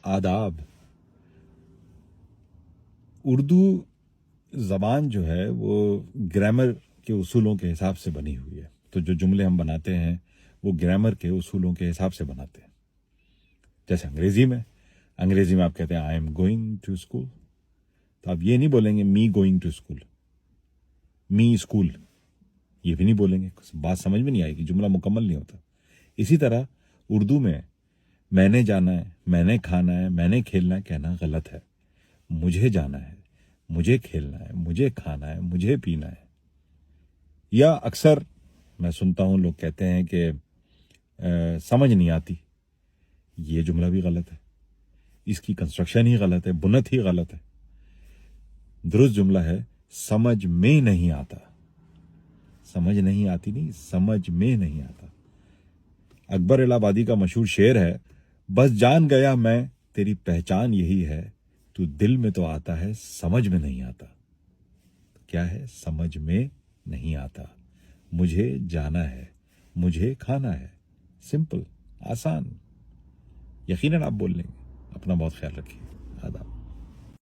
آداب. اردو زبان جو ہے وہ گرامر کے اصولوں کے حساب سے بنی ہوئی ہے. تو جو جملے ہم بناتے ہیں وہ گرامر کے اصولوں کے حساب سے بناتے ہیں. جیسے انگریزی میں آپ کہتے ہیں I am going to school, تو آپ یہ نہیں بولیں گے me going to school, me school, یہ بھی نہیں بولیں گے، بات سمجھ میں نہیں آئے گی، جملہ مکمل نہیں ہوتا. اسی طرح اردو میں نے جانا ہے، میں نے کھانا ہے، میں نے کھیلنا ہے کہنا غلط ہے. مجھے جانا ہے، مجھے کھیلنا ہے، مجھے کھانا ہے، مجھے پینا ہے. یا اکثر میں سنتا ہوں لوگ کہتے ہیں کہ سمجھ نہیں آتی. یہ جملہ بھی غلط ہے، اس کی کنسٹرکشن ہی غلط ہے، بنت ہی غلط ہے. درست جملہ ہے سمجھ میں نہیں آتا. سمجھ نہیں آتی نہیں، سمجھ میں نہیں آتا. اکبر الہ آبادی کا مشہور شعر ہے، بس جان گیا میں تیری پہچان یہی ہے، تو دل میں تو آتا ہے سمجھ میں نہیں آتا. کیا ہے؟ سمجھ میں نہیں آتا. مجھے جانا ہے، مجھے کھانا ہے. سمپل، آسان. یقیناً آپ بول لیں گے. اپنا بہت خیال رکھیے.